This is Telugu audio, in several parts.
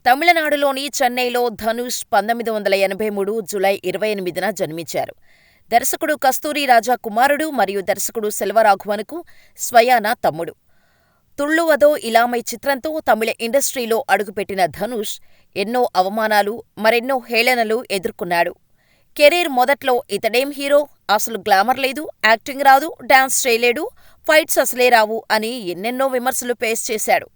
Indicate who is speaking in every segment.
Speaker 1: తమిళనాడులోని చెన్నైలో ధనుష్ 1983 జూలై 28న జన్మించారు. దర్శకుడు కస్తూరి రాజా కుమారుడు మరియు దర్శకుడు సెల్వరాఘవన్కు స్వయానా తమ్ముడు. తుళ్ళువదో ఇలామై చిత్రంతో తమిళ ఇండస్ట్రీలో అడుగుపెట్టిన ధనుష్ ఎన్నో అవమానాలు, మరెన్నో హేళనలు ఎదుర్కొన్నాడు. కెరీర్ మొదట్లో ఇతడేం హీరో, అసలు గ్లామర్ లేదు, యాక్టింగ్ రాదు, డాన్స్ చేయలేడు, ఫైట్స్ అసలే రావు అని ఎన్నెన్నో విమర్శలు ఫేస్ చేశాడు.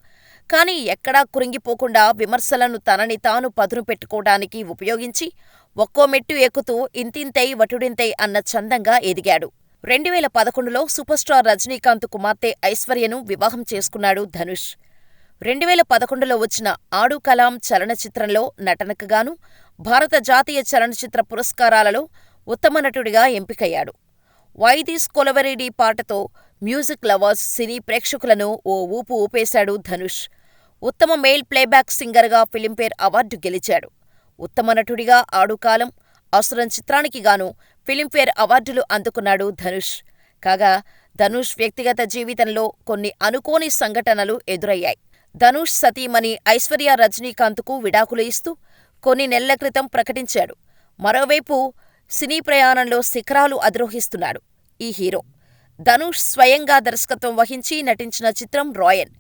Speaker 1: కానీ ఎక్కడా కృంగిపోకుండా విమర్శలను తనని తాను పదును పెట్టుకోవడానికి ఉపయోగించి ఒక్కో మెట్టు ఎక్కుతూ ఇంతింతై వటుడింతై అన్న చందంగా ఎదిగాడు. 2011లో సూపర్ స్టార్ రజనీకాంత్ కుమార్తె ఐశ్వర్యను వివాహం చేసుకున్నాడు ధనుష్. 2011లో వచ్చిన ఆడు కలాం చలనచిత్రంలో నటనకు గాను భారత జాతీయ చలనచిత్ర పురస్కారాలలో ఉత్తమ నటుడిగా ఎంపికయ్యాడు. వై దిస్ కొలవెరీ పాటతో మ్యూజిక్ లవర్స్, సినీ ప్రేక్షకులను ఓ ఊపు ఊపేశాడు ధనుష్. ఉత్తమ మేల్ ప్లేబ్యాక్ సింగర్గా ఫిలింఫేర్ అవార్డు గెలిచాడు. ఉత్తమ నటుడిగా ఆడు కాలం, అసురన్ చిత్రానికి గాను ఫిలింఫేర్ అవార్డులు అందుకున్నాడు ధనుష్. కాగా ధనుష్ వ్యక్తిగత జీవితంలో కొన్ని అనుకోని సంఘటనలు ఎదురయ్యాయి. ధనుష్ సతీమణి ఐశ్వర్య రజనీకాంత్కు విడాకులు ఇస్తూ కొన్ని నెలల క్రితం ప్రకటించాడు. మరోవైపు సినీ ప్రయాణంలో శిఖరాలు అధిరోహిస్తున్నాడు ఈ హీరో. ధనుష్ స్వయంగా దర్శకత్వం వహించి నటించిన చిత్రం రాయన్.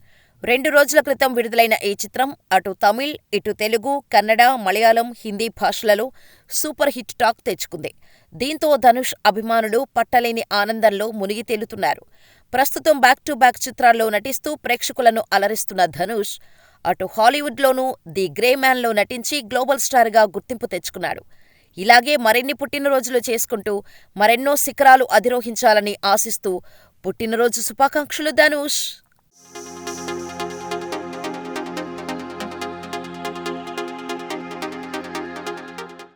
Speaker 1: 2 రోజుల క్రితం విడుదలైన ఈ చిత్రం అటు తమిళ్, ఇటు తెలుగు, కన్నడ, మలయాళం, హిందీ భాషలలో సూపర్ హిట్ టాక్ తెచ్చుకుంది. దీంతో ధనుష్ అభిమానులు పట్టలేని ఆనందంలో మునిగి తేలుతున్నారు. ప్రస్తుతం బ్యాక్ టు బ్యాక్ చిత్రాల్లో నటిస్తూ ప్రేక్షకులను అలరిస్తున్న ధనుష్ అటు హాలీవుడ్లోనూ ది గ్రే మ్యాన్లో నటించి గ్లోబల్ స్టార్గా గుర్తింపు తెచ్చుకున్నాడు. ఇలాగే మరిన్ని పుట్టినరోజులు చేసుకుంటూ మరెన్నో శిఖరాలు అధిరోహించాలని ఆశిస్తూ పుట్టినరోజు శుభాకాంక్షలు ధనుష్.